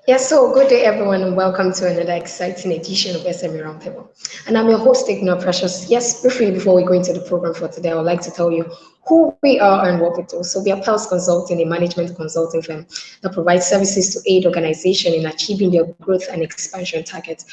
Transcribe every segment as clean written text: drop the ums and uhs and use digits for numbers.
Yes, so good day, everyone, and welcome to another exciting edition of SME Roundtable. And I'm your host, Ignore Precious. Yes, briefly before we go into the program for today, I would like to tell you who we are and what we do. So, we are Pels Consulting, a management consulting firm that provides services to aid organizations in achieving their growth and expansion targets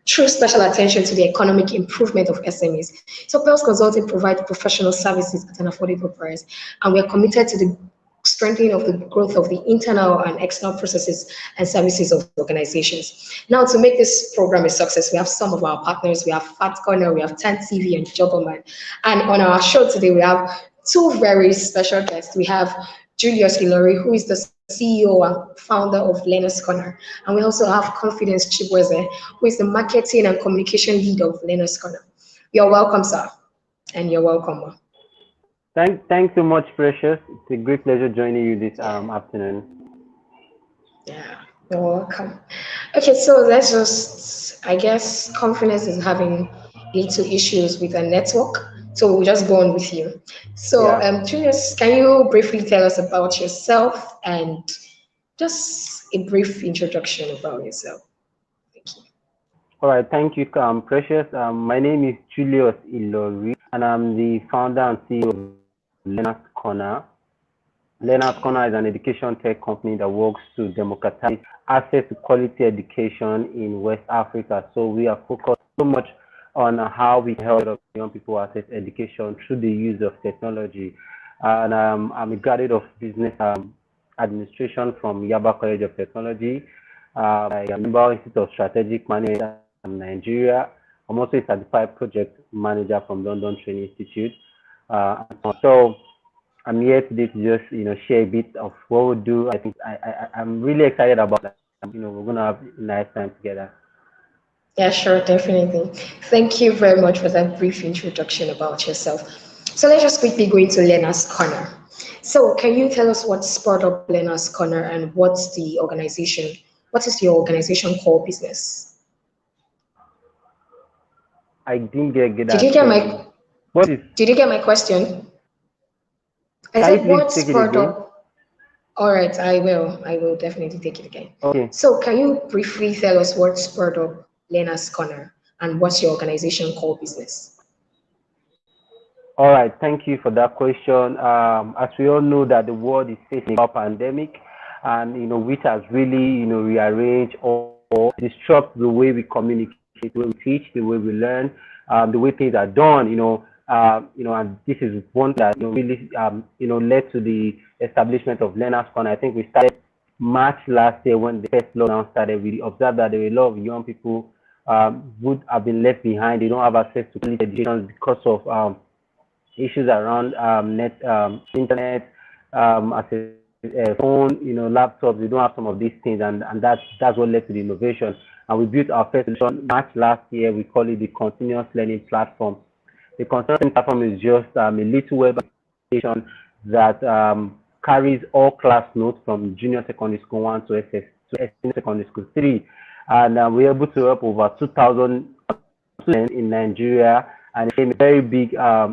through special attention to the economic improvement of SMEs. So, Pels Consulting provides professional services at an affordable price, and we are committed to the strengthening of the growth of the internal and external processes and services of organizations. Now, to make this program a success, we have some of our partners. We have Fat Corner, we have Tan TV, and Jobberman. And on our show today, we have two very special guests. We have Julius Ilori, who is the CEO and founder of Learner's Corner. And we also have Confidence Chibweze, who is the marketing and communication lead of Learner's Corner. You're welcome, sir. And you're welcome, ma. Thanks so much, Precious. It's a great pleasure joining you this Yeah. afternoon. Yeah, you're welcome. Okay, so let's just, I guess, Confidence is having little issues with the network. So we'll just go on with you. So, Yeah. Julius, can you briefly tell us about yourself and just a brief introduction about yourself? Thank you. All right. Thank you, Precious. My name is Julius Ilori, and I'm the founder and CEO of Learner's Corner. Learner's Okay. Corner is an education tech company that works to democratize access to quality education in West Africa. So we are focused so much on how we help young people access education through the use of technology. And I'm a graduate of business administration from Yaba College of Technology. I am a member of Institute of Strategic Management in Nigeria. I'm also a certified project manager from London Training Institute. So I'm here today to just share a bit of what we do. I think I'm really excited about that. We're gonna have a nice time together. Yeah, sure, definitely. Thank you very much for that brief introduction about yourself. So let's just quickly go into Learner's Corner. So can you tell us what spurred up Learner's Corner and what is your organization core business? I didn't get Did you that. get my What is? did you get my question? I Can you said please what take it spurred again? up. All right, I will. I will definitely take it again. Okay. So can you briefly tell us what spurred up Learner's Corner and what's your organization core business? All right. Thank you for that question. As we all know that the world is facing a pandemic, and which has really rearranged or disrupt the way we communicate, the way we teach, the way we learn, the way things are done. And this is one that really led to the establishment of Learners Corner. I think we started March last year when the first lockdown started. We observed that there were a lot of young people would have been left behind. They don't have access to quality education because of issues around internet, as a phone, laptops. We don't have some of these things, and that's what led to the innovation. And we built our first solution March last year. We call it the continuous learning platform. The continuous learning platform is just a little web application that carries all class notes from junior secondary school 1 to senior secondary school 3, and we're able to help over 2,000 students in Nigeria, and it's a very big a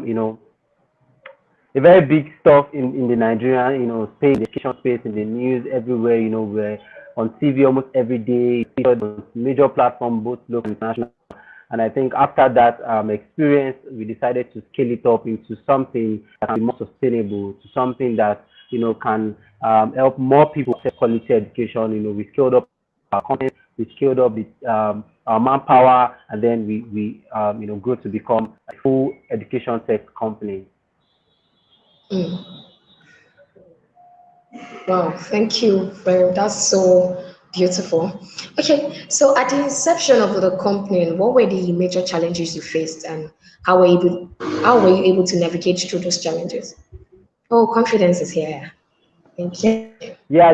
very big stuff in the Nigerian, space, education space, in the news, everywhere. We're on TV almost every day, featured on major platforms, both local and national. And I think after that experience, we decided to scale it up into something that can be more sustainable, to something that can help more people get quality education. We scaled up our content, we scaled up our manpower, and then we grew to become a full education tech company. Mm. Wow, thank you very That's so beautiful. Okay, so at the inception of the company, what were the major challenges you faced and how were you able to navigate through those challenges? Oh, confidence is here. Thank you. Yeah,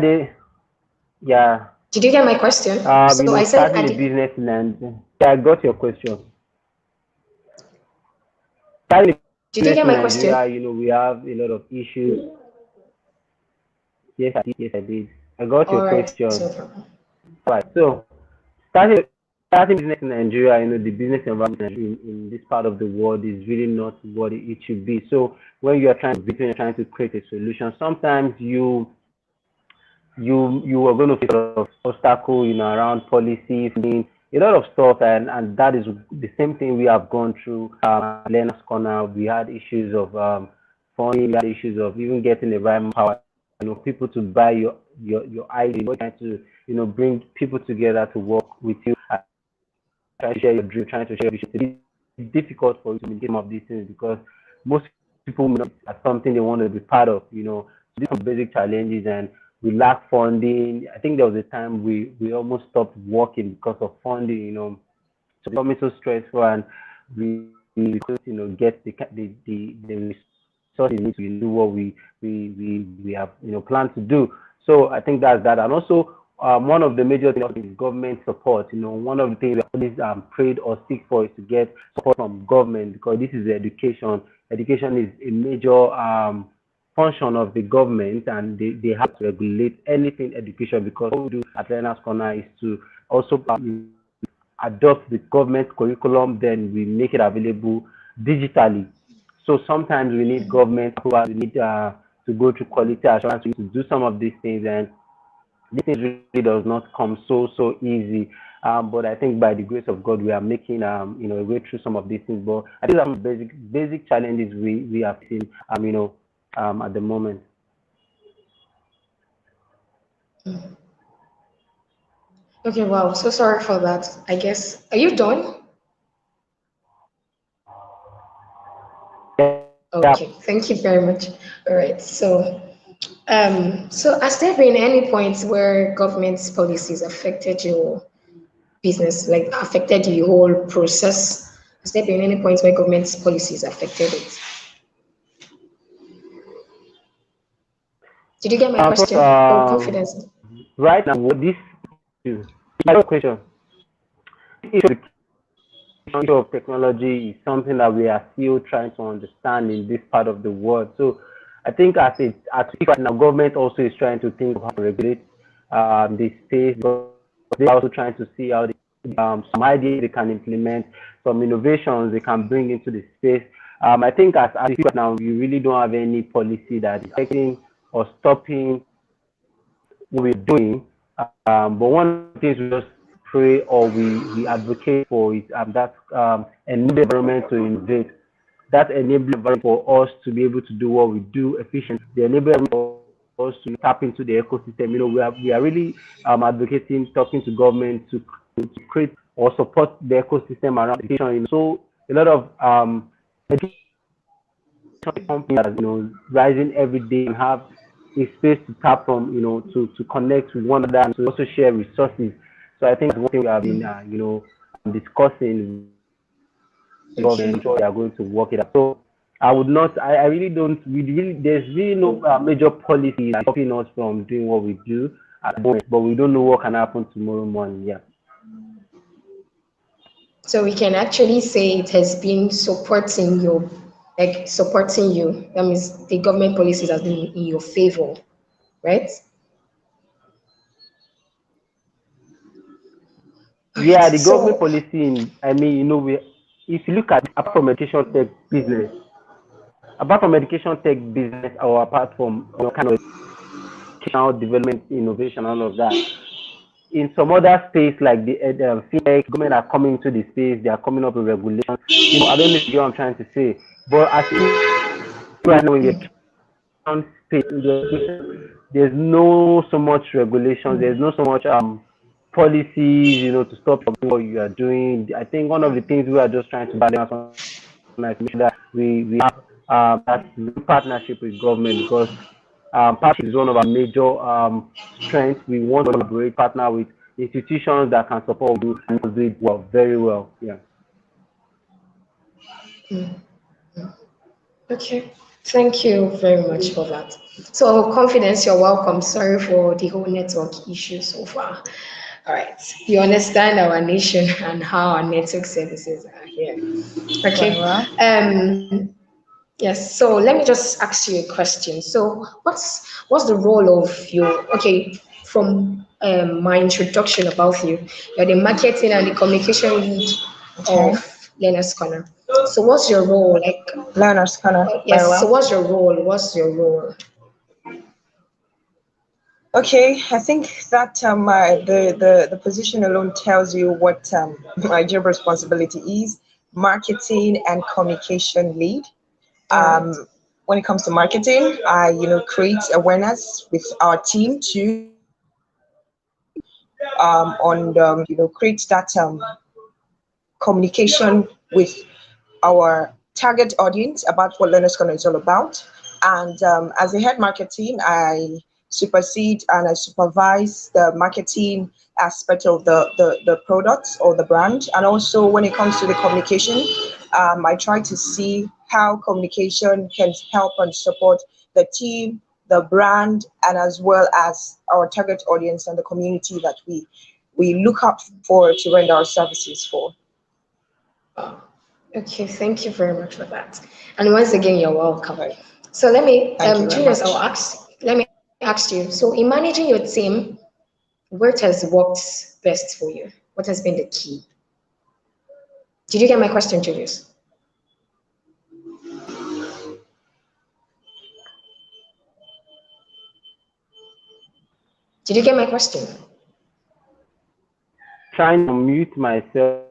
yeah. Did you get my question? So I said Starting a business in Nigeria. Yeah, I got your question. Starting a did you business get in my question? Nigeria, we have a lot of issues. Yes, I did. Yes, I did. I got your All right, question. no problem. Right. So, starting starting business in Nigeria, the business environment in this part of the world is really not what it should be. So, when you are trying to create a solution, sometimes you are going to face a lot of obstacle, around policy, funding, a lot of stuff, and that is the same thing we have gone through. Learners Corner, we had issues of funding, we had issues of even getting the right power, people to buy your idea, trying to bring people together to work with you, trying to share your dream, trying to share your vision. It's difficult for you to communicate some of these things because most people may not as something they want to be part of. So these are basic challenges, and we lack funding. I think there was a time we almost stopped working because of funding. So it's becoming so stressful, and we couldn't get the resources we need to do what we have planned to do. So I think that's that, and also one of the major things is government support. One of the things we always prayed or seek for is to get support from government, because this is education. Education is a major function of the government, and they have to regulate anything education, because what we do at Learners Corner is to also adopt the government curriculum, then we make it available digitally. So sometimes we need government approval, we need to go through quality assurance, we need to do some of these things, and this thing really does not come so easy. But I think by the grace of God, we are making a way through some of these things. But I think some basic challenges we are facing at the moment. Okay, wow. So sorry for that. I guess, are you done? Yeah. Okay, thank you very much. All right. So has there been any points where government's policies affected your business, like affected the whole process? Has there been any points where government's policies affected it? Did you get my First, question? Oh, confidence. right now, this is my question. This issue of technology is something that we are still trying to understand in this part of the world. So I think as right now, government also is trying to think of how to regulate the space. But they're also trying to see how some ideas they can implement, some innovations they can bring into the space. I think as right now, we really don't have any policy that is affecting or stopping what we're doing. But one of the things we just pray or we advocate for is that enable environment to innovate. That enable environment for us to be able to do what we do efficiently. The enable for us to tap into the ecosystem. We are really advocating, talking to government to create or support the ecosystem around education. So a lot of education companies are rising every day and have a space to tap from, to connect with one another and to also share resources. So I think that's one thing we have been, discussing with government, Okay. sure they are going to work it out. So I would not, I really don't, there's really no major policy stopping us from doing what we do at the moment, but we don't know what can happen tomorrow morning. Yeah. So we can actually say it has been supporting you, like supporting you. That means the government policies has been in your favor, right? All right. Yeah, the government So policy, I mean, if you look at apart from education tech business, or apart from kind of educational development, innovation, all of that, in some other space like the fintech, government are coming to the space, they are coming up with regulations. I don't know if you get what I'm trying to say, but as right now in the education space, there's no so much regulations, there's no so much policies, to stop what you are doing. I think one of the things we are just trying to balance on is make sure that we have that partnership with government, because partnership is one of our major strengths. We want to collaborate, partner with institutions that can support you and do it well, very well. Yeah. okay, thank you very much for that. So confidence, you're welcome. Sorry for the whole network issue so far. All right, you understand our nation and how our network services are here. Very Okay. well. Yes, so let me just ask you a question. So what's the role of your, okay, from my introduction about you, you're the marketing and the communication lead Okay. of Learner's Corner. So what's your role? Like, Learners Corner. Very yes, so well. what's your role? What's your role? Okay, I think that the position alone tells you what my job responsibility is: marketing and communication lead. All right. When it comes to marketing, I create awareness with our team to on create that communication with our target audience about what Learners Corner is all about. And as a head marketing, I supersede and I supervise the marketing aspect of the products or the brand. And also when it comes to the communication, I try to see how communication can help and support the team, the brand, and as well as our target audience and the community that we look up for to render our services for. Oh, okay, thank you very much for that. And once again, you're well covered. So let me, Thank you very Julius, much. let me ask you. So in managing your team, what has worked best for you? What has been the key? Did you get my question, Julius? Did you get my question? Trying to mute myself.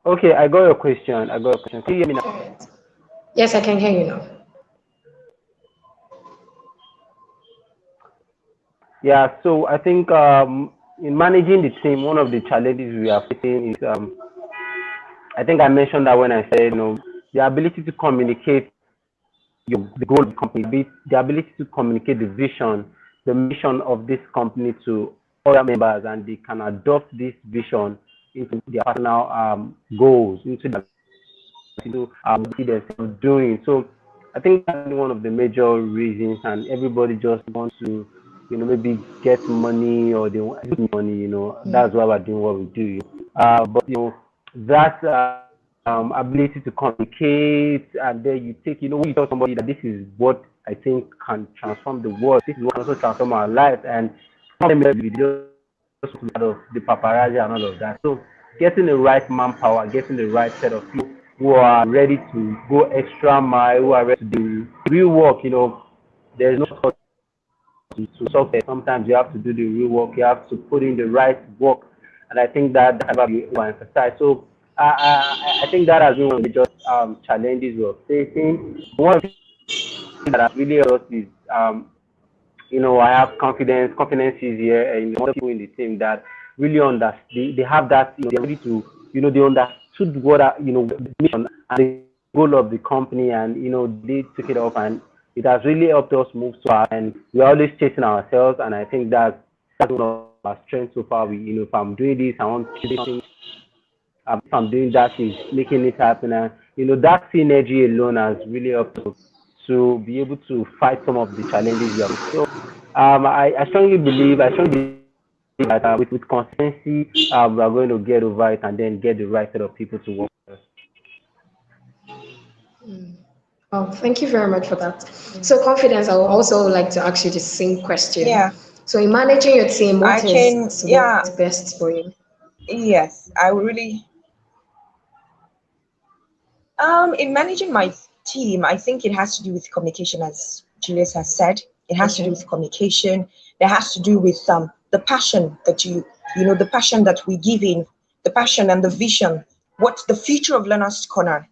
Okay, I got your question. I got your question. Can you hear me now? All right. Yes, I can hear you now. Yeah, so I think in managing the team, one of the challenges we are facing is I think I mentioned that when I said, the ability to communicate the goal of the company, the ability to communicate the vision, the mission of this company to other members, and they can adopt this vision into their personal goals, into their see themselves doing. So I think that's one of the major reasons, and everybody just wants to, maybe get money or they want money. That's why we're doing what we do. But that ability to communicate, and then you take, when you tell somebody that this is what I think can transform the world, this is what can also transform our life, and maybe just out of the paparazzi and all of that. So getting the right manpower, getting the right set of people who are ready to go extra mile, who are ready to do real work. There's no to success. Sometimes you have to do the real work. You have to put in the right work, and I think that never be emphasized. So I think that has been one of the major challenges we're facing. One of the things that has really helped us is I have confidence. Confidence is here, and other people in the team that really understand. They have that. They're ready to. They understood what the mission and the goal of the company, and they took it up, and it has really helped us move so far. And we're always chasing ourselves, and I think that's one of our strengths so far. If I'm doing this, I want to do something. If I'm doing that, is making it happen, and that synergy alone has really helped us to be able to fight some of the challenges we have. So I strongly believe that with consistency, we are going to get over it and then get the right set of people to work with us. Oh, thank you very much for that. So confidence, I would also like to ask you the same question. Yeah, So in managing your team, what I can. has Yeah, worked best for you? yes, I would really. In managing my team, I think it has to do with communication, as Julius has said. It has to do Okay. with communication. It has to do with the passion that the passion that we give in, the passion and the vision. What's the future of Learner's Corner?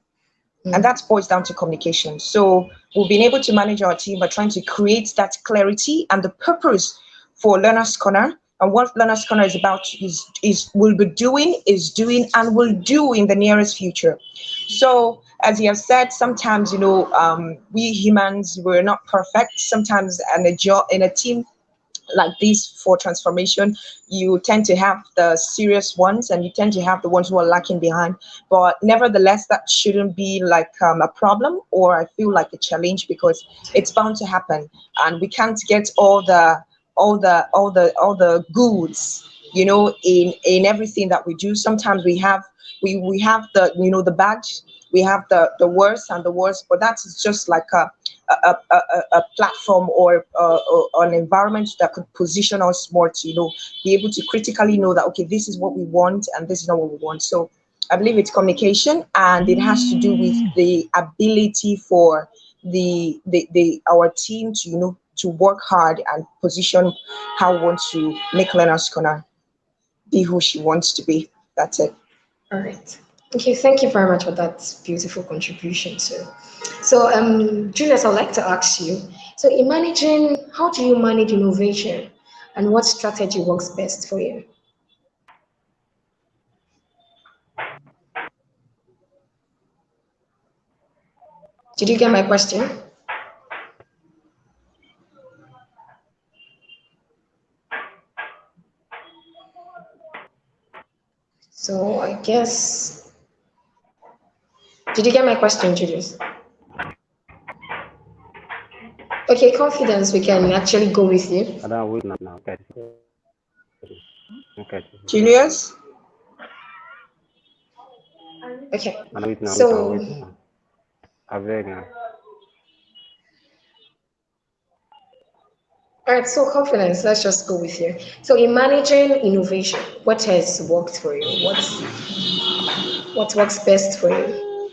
And that boils down to communication. So we've been able to manage our team by trying to create that clarity and the purpose for Learners Corner. And what Learners Corner is about is will be doing, is doing, and will do in the nearest future. So as you have said, sometimes we humans, we're not perfect. Sometimes in a team like this for transformation, you tend to have the serious ones and you tend to have the ones who are lacking behind. But nevertheless, that shouldn't be like a problem, or I feel like a challenge, because it's bound to happen, and we can't get all the goods, in everything that we do. Sometimes we have the badge, we have the and the worst, but that is just like a platform or an environment that could position us more to be able to critically know that, okay, this is what we want and this is not what we want. So I believe it's communication, and it has to do with the ability for the our team to to work hard and position how we want to make Learner's Corner be who she wants to be. That's it. All right. Okay, thank you very much for that beautiful contribution too. So, Julius, I'd like to ask you, so in managing, how do you manage innovation and what strategy works best for you? Did you get my question? So I guess, did you get my question, Julius? Okay, confidence, we can actually go with you. I don't wait now. Okay. Okay. Julius? Okay, I don't wait now. so Wait now. I beg now. all right, so confidence, let's just go with you. So in managing innovation, what has worked for you? What works best for you?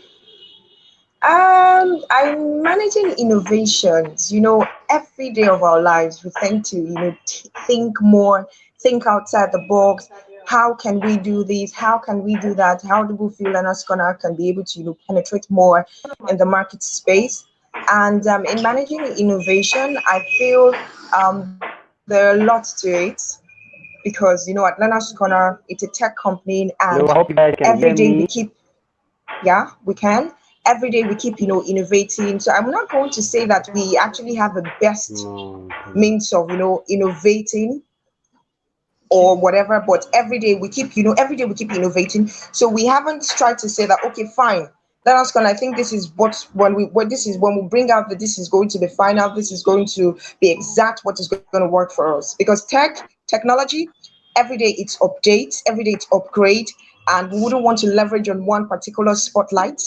I'm managing innovations. Every day of our lives, we tend to, think more, think outside the box. How can we do this? How can we do that? How do we feel Learner's Corner can be able to, penetrate more in the market space? And in managing innovation, I feel there are lots to it because, at Learner's Corner, it's a tech company, and Hello, I hope you guys can every hear day we me. keep, yeah, we can. Every day we keep, innovating. So I'm not going to say that we actually have the best No. means of, innovating or whatever, but every day we keep innovating. So we haven't tried to say that, okay, fine. Then I was going, I think this is when we bring out that this is going to be final, this is going to be exact what is going to work for us. Because technology, every day it's updates, every day it's upgrade, and we wouldn't want to leverage on one particular spotlight.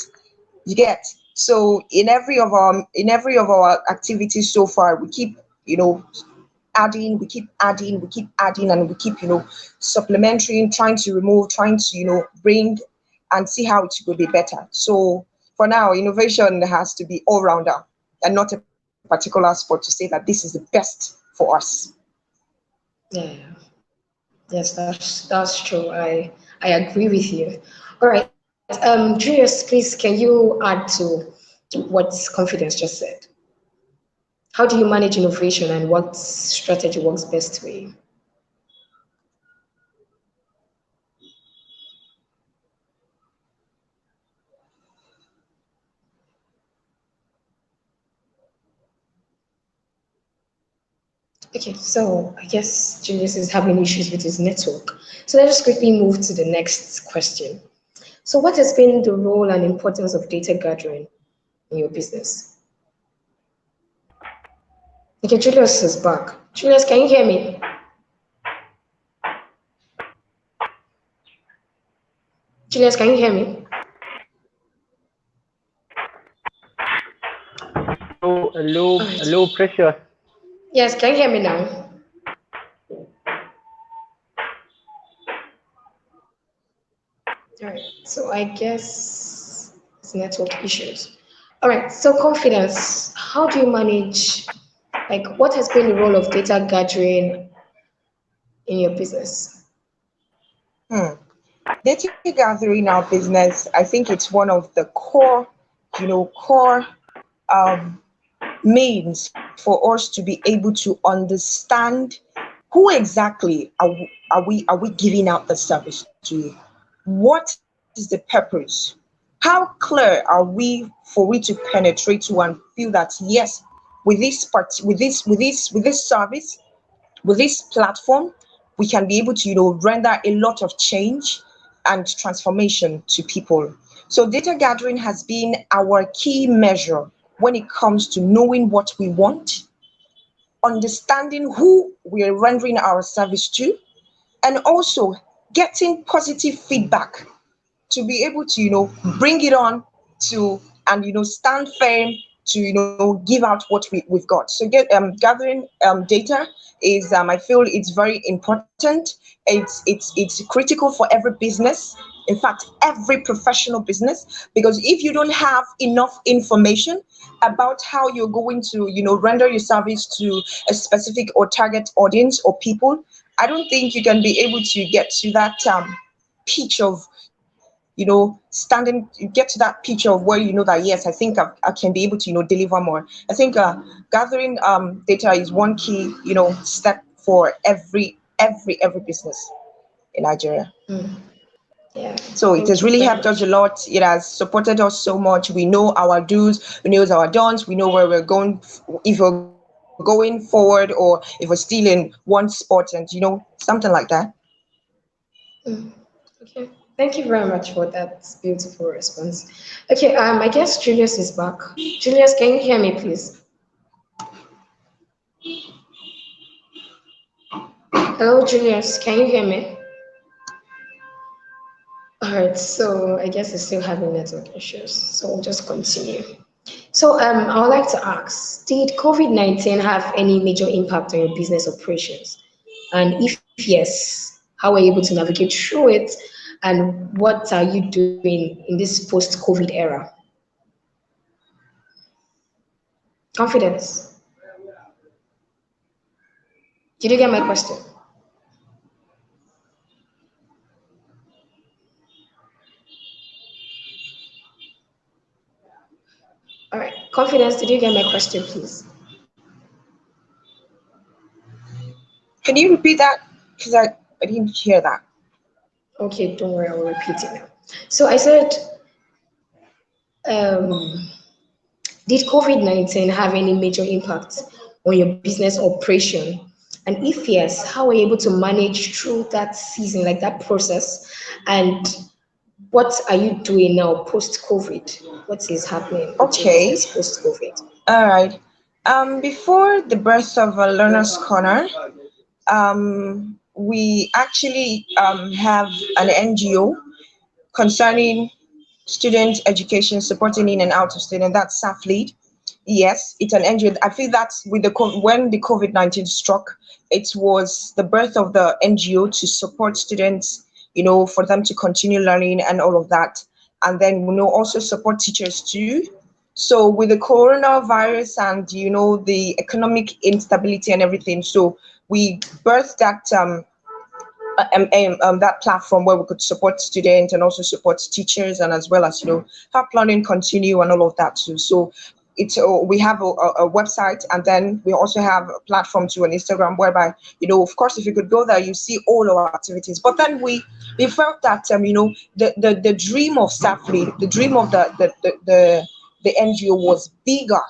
You get. So in every of our activities so far, we keep adding, we keep adding, and we keep supplementary, trying to remove, trying to bring, and see how it will be better. So for now, innovation has to be all rounder and not a particular spot to say that this is the best for us. Yeah, yes, that's true. I agree with you. All right, Julius, please, can you add to what confidence just said? How do you manage innovation and what strategy works best for you? Okay, so I guess Julius is having issues with his network. So let's just quickly move to the next question. So, what has been the role and importance of data gathering in your business? Okay, Julius is back. Julius, can you hear me? Julius, can you hear me? All right. Hello, Precious. Yes, can you hear me now? All right. So I guess it's network issues. All right. So confidence. How do you manage? Like, what has been the role of data gathering in your business? Hmm. Data gathering our business, I think it's one of the core um, means for us to be able to understand who exactly are we giving out the service to? What is the purpose? How clear are we for we to penetrate to and feel that yes, with this service, with this platform, we can be able to render a lot of change and transformation to people. So data gathering has been our key measure when it comes to knowing what we want, understanding who we are rendering our service to, and also getting positive feedback to be able to bring it on to and stand firm to give out what we've got. So gathering data is I feel it's very important. It's critical for every business, In fact, every professional business, because if you don't have enough information about how you're going to, render your service to a specific or target audience or people, I don't think you can be able to get to that pitch of, get to that pitch of where that, yes, I think I can be able to, deliver more. I think gathering data is one key, step for every business in Nigeria. Yeah. So it Thank has you really very helped us much. a lot. It has supported us so much. We know our do's, we know our don'ts, we know where we're going, if we're going forward or if we're still in one spot, and something like that. Okay. Thank you very much for that beautiful response. Okay, I guess Julius is back. Julius, can you hear me, please? Hello, Julius, can you hear me? All right, so I guess it's still having network issues, so we'll just continue. So I would like to ask, did COVID-19 have any major impact on your business operations? And if yes, how were you able to navigate through it? And what are you doing in this post-COVID era? Confidence. Did you get my question? All right, confidence, did you get my question, please? Can you repeat that? Because I didn't hear that. Okay, don't worry, I will repeat it now. So I said, um, did COVID-19 have any major impact on your business operation? And if yes, how were you able to manage through that season, like that process? And what are you doing now post-COVID? What is happening with your Okay. business post-COVID? All right. Before the birth of a Learner's Corner, we actually have an NGO concerning student education, supporting in and out of student. That's SAFLEAD. Yes, it's an NGO. I feel that's with when the COVID-19 struck, it was the birth of the NGO to support students, for them to continue learning and all of that. And then, also support teachers too. So with the coronavirus and, the economic instability and everything, so we birthed that platform where we could support students and also support teachers, and as well as help learning continue and all of that too. So it's we have a website, and then we also have a platform to an Instagram, whereby of course, if you could go there, you see all our activities. But then we felt that the dream of SAFLEAD, the dream of the NGO was bigger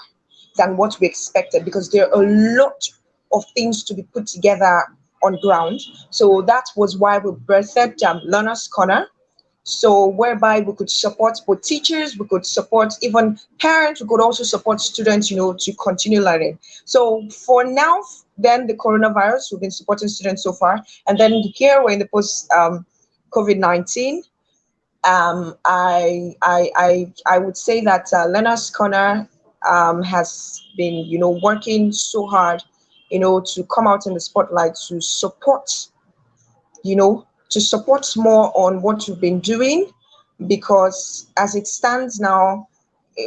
than what we expected, because there are a lot of things to be put together on ground. So that was why we birthed Learner's Corner. So whereby we could support both teachers, we could support even parents, we could also support students, to continue learning. So for now, then the coronavirus, we've been supporting students so far. And then here we're in the post COVID-19. I would say that Learner's Corner has been, working so hard, to come out in the spotlight to support, more on what we've been doing, because as it stands now,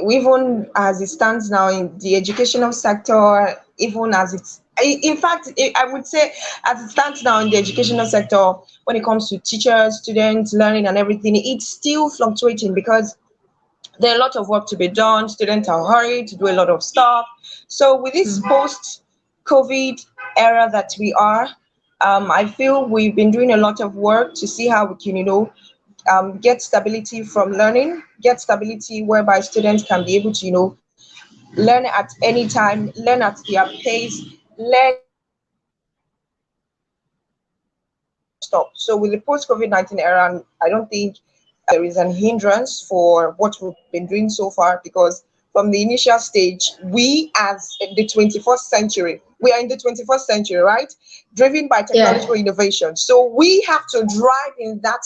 even as it stands now in the educational sector, even as it's, in fact, I would say, as it stands now in the educational sector, when it comes to teachers, students, learning and everything, it's still fluctuating, because there are a lot of work to be done. Students are hurried to do a lot of stuff. So with this post-COVID era that we are, I feel we've been doing a lot of work to see how we can, get stability from learning, get stability whereby students can be able to, learn at any time, learn at their pace, learn stop. So with the post-COVID-19 era, I don't think there is an hindrance for what we've been doing so far, because from the initial stage, we as the 21st century, we are in the 21st century, right? Driven by technological innovation. So we have to drive in that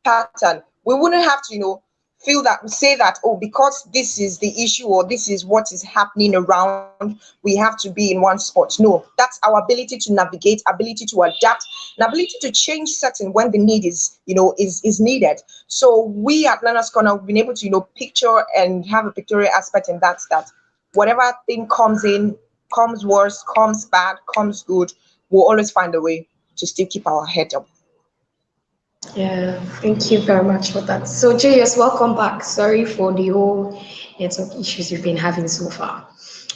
pattern. We wouldn't have to, feel that, say that, oh, because this is the issue or this is what is happening around, we have to be in one spot. No, that's our ability to navigate, ability to adapt, and ability to change certain when the need is, is needed. So we at Learner's Corner have been able to, picture and have a pictorial aspect in that whatever thing comes in, comes worse, comes bad, comes good, we'll always find a way to still keep our head up. Yeah, thank you very much for that. So, Julius, welcome back. Sorry for the whole network issues you've been having so far.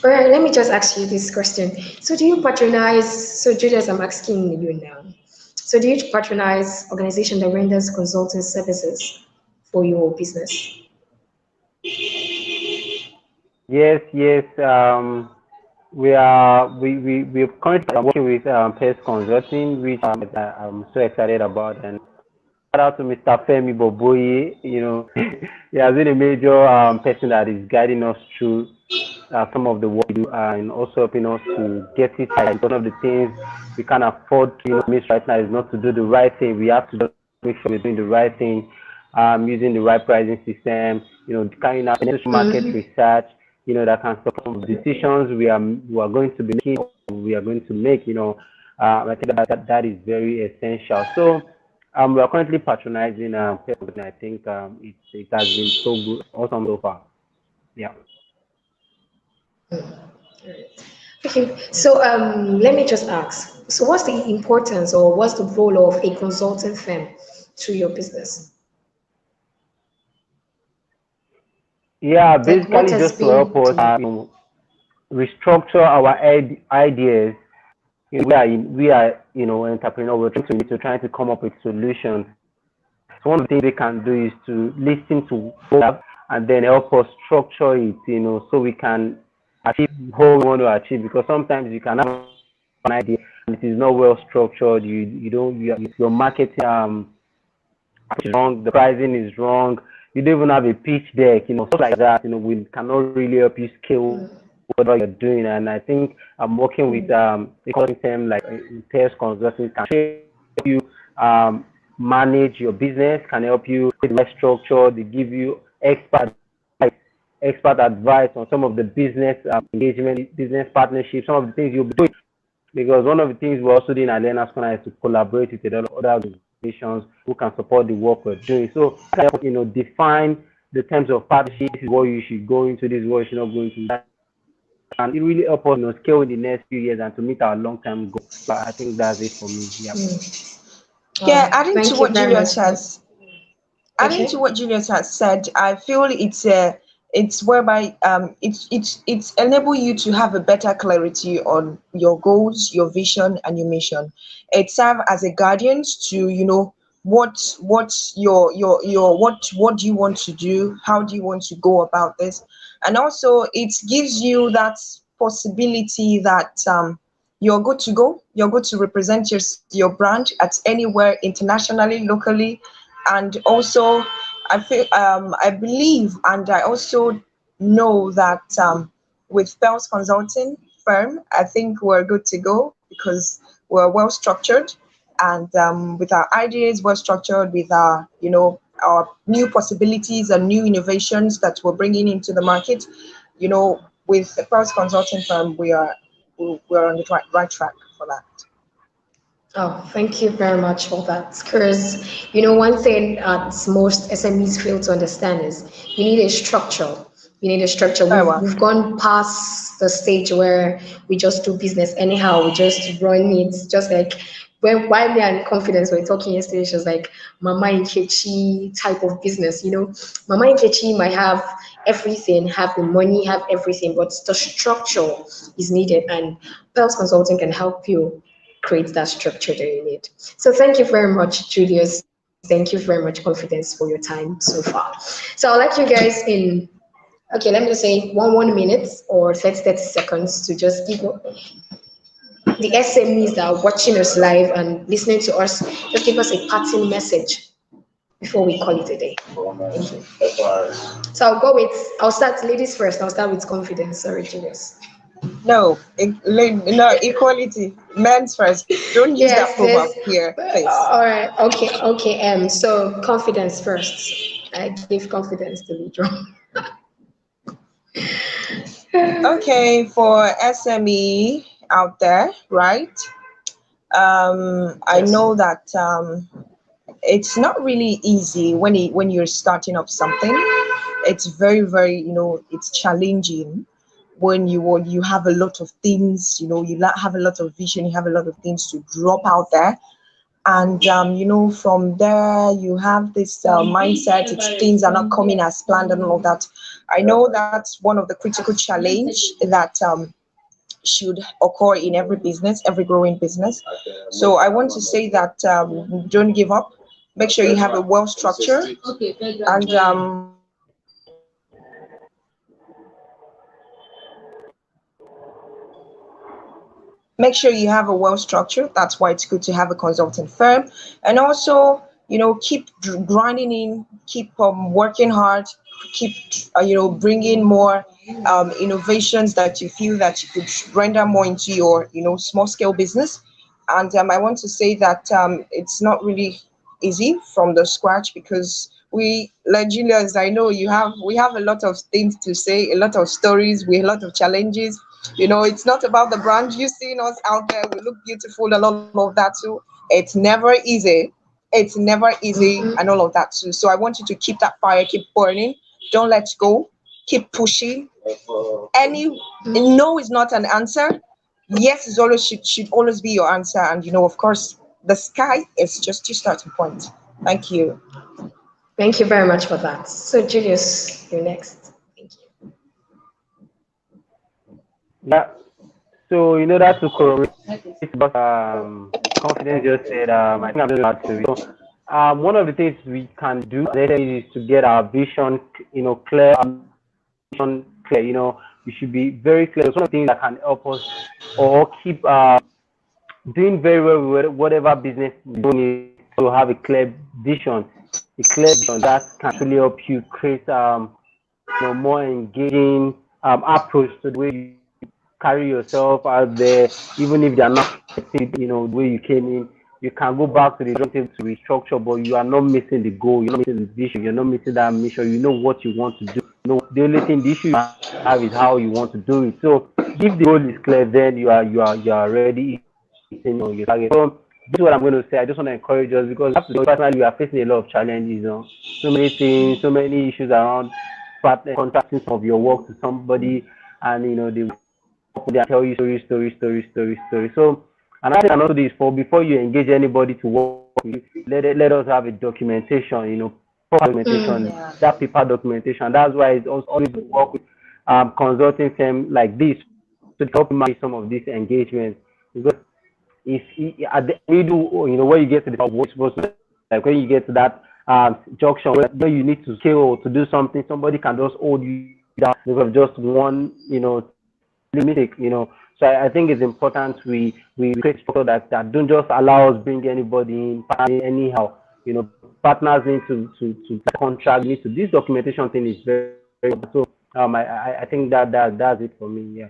All right, let me just ask you this question. So, do you patronize? So, Julius, I'm asking you now. So, do you patronize organization that renders consulting services for your business? Yes. We're currently working with Pest Consulting, which I'm so excited about. And shout out to Mr. Femi Boboye. He has been a major person that is guiding us through some of the work we do, and also helping us to get it right. One of the things we can't afford to miss right now is not to do the right thing. We have to just make sure we're doing the right thing, using the right pricing system, carrying out market research, that can support some of the decisions we are going to be making, or we are going to make. I think that is very essential. So we are currently patronizing people, and I think it has been so good, awesome so far. Yeah. Okay, so let me just ask. So, what's the importance or what's the role of a consulting firm to your business? Yeah, Like, what basically has just to help been us the restructure our ideas. We are entrepreneur. We're trying to come up with solutions. So one of the things they can do is to listen to what we have and then help us structure it, so we can achieve what we want to achieve. Because sometimes you can have an idea and it is not well structured. You don't your marketing is wrong, the pricing is wrong. You don't even have a pitch deck, stuff like that. We cannot really help you scale whatever you're doing. And I think I'm working with a consulting firm like Pairs Consulting can help you manage your business, can help you with the structure. They give you expert advice on some of the business engagement, business partnerships, some of the things you'll be doing. Because one of the things we're also doing at Learner's Corner is to collaborate with other organizations who can support the work we're doing. So, define the terms of partnership. This is what you should go into. This is what you should not go into. And it really helps us, scale in the next few years and to meet our long-term goals. So I think that's it for me. Yeah. Yeah, adding to Thank you what very much. Julius has Adding to Okay. what Julius has said, I feel it's whereby it's enable you to have a better clarity on your goals, your vision, and your mission. It serves as a guardian to what's your what do you want to do, how do you want to go about this, and also it gives you that possibility that you're good to go, you're good to represent your brand at anywhere, internationally, locally. And also I believe, and I also know that with Bell's Consulting firm, I think we're good to go because we're well structured, and with our ideas well structured, with our our new possibilities and new innovations that we're bringing into the market, with the Bell's Consulting firm, we're on the right track for that. Oh, thank you very much for that. Because, one thing most SMEs fail to understand is you need a structure. You need a structure. Very We've, well. we've gone past the stage where we just do business anyhow. We just run it. Just like while me and Confidence were talking yesterday, she was like, Mama Nkechi type of business. Mama Nkechi might have everything, have the money, have everything, but the structure is needed. And Pels Consulting can help you create that structure that you need. So thank you very much, Julius. Thank you very much, Confidence, for your time so far. So I'll let you guys in, okay, let me just say one minute or 30 seconds to just give the SMEs that are watching us live and listening to us, just give us a parting message before we call it a day. Thank you. So I'll start ladies first. I'll start with Confidence. Sorry, Julius. No, equality. Men's first. Don't use that Yes, proverb this. here, please. All right. Okay. So Confidence first. I give confidence to Lead Room. Okay, for SME out there, right? I know that it's not really easy when you're starting up something. It's very, it's challenging when you have a lot of things, have a lot of vision, you have a lot of things to drop out there. And from there you have this mindset, things are not coming as planned and all of that. I know that's one of the critical challenge that should occur in every business, every growing business. So I want to say that don't give up. Make sure you have a well structure, and make sure you have a well structure. That's why it's good to have a consulting firm, and also keep grinding in, keep working hard, keep bringing more innovations that you feel that you could render more into your small scale business. And I want to say that it's not really easy from the scratch, because we, like Julius, I know we have a lot of things to say, a lot of stories, a lot of challenges. It's not about the brand. You seeing us out there, we look beautiful and all of that too. It's never easy. It's never easy and all of that too. So I want you to keep that fire, keep burning. Don't let go. Keep pushing. Any no is not an answer. Yes is always should always be your answer. And of course, the sky is just your starting point. Thank you. Thank you very much for that. So Julius, you're next. Thank you. Yeah. So in order to correlate what confidence just said, I think I'm going to add to it. So, one of the things we can do is to get our vision, clear. Vision clear. We should be very clear. It's one of the things that can help us or keep doing very well with whatever business you're doing, is to have a clear vision. A clear vision that can really help you create more engaging approach to the way you carry yourself out there, even if they're not the way you came in. You can go back to the drawing table to restructure, but you are not missing the goal, you're not missing the vision, you're not missing that mission, you know what you want to do. The only thing, the issue you have is how you want to do it. So if the goal is clear, then you are already hitting your target. So this is what I'm going to say. I just want to encourage us, because personally we are facing a lot of challenges, so many things, so many issues around contracting some of your work to somebody, and they tell you story. So another thing I know this for, before you engage anybody to work with you, let us have a documentation, proper documentation, Yeah. that paper documentation. That's why it's also always work with consulting firm like this to help manage some of these engagements. Because if at the middle, when you get to the top, what's supposed to, like when you get to that junction where you need to scale or to do something, somebody can just hold you down because of just one, mistake. So I think it's important we create structure that don't just allow us bring anybody in anyhow. Partners need to contract, need to, this documentation thing is very so I think that's it for me. Yeah.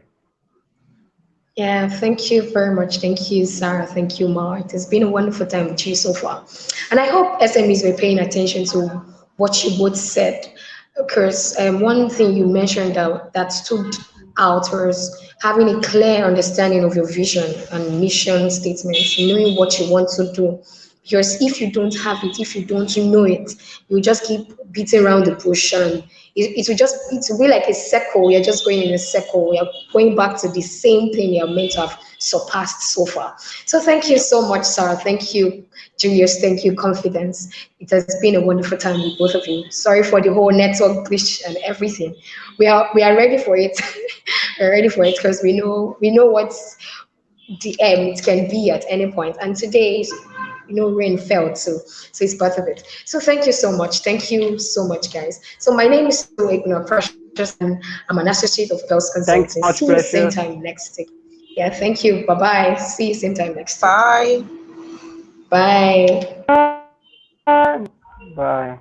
Yeah, thank you very much. Thank you, Sarah. Thank you, Ma. It has been a wonderful time with you so far. And I hope SMEs were paying attention to what you both said. Because one thing you mentioned that stood out was having a clear understanding of your vision and mission statements, knowing what you want to do. Because if you don't have it, if you don't know it, you just keep beating around the bush, and it will be like a circle. You're just going in a circle. You're going back to the same thing you're meant to have surpassed so far. So thank you so much, Sarah. Thank you, Julius. Thank you, Confidence. It has been a wonderful time with both of you. Sorry for the whole network glitch and everything. We are ready for it. We're ready for it because we know what's the end it can be at any point. And today, rain fell, so it's part of it. So thank you so much. Thank you so much, guys. So my name is Ignore Precious, and I'm an associate of Pels Consulting. Thanks so See much, you same Precious. time next week. Yeah, thank you. Bye bye. See you same time next week. Bye. Bye. Bye. Bye.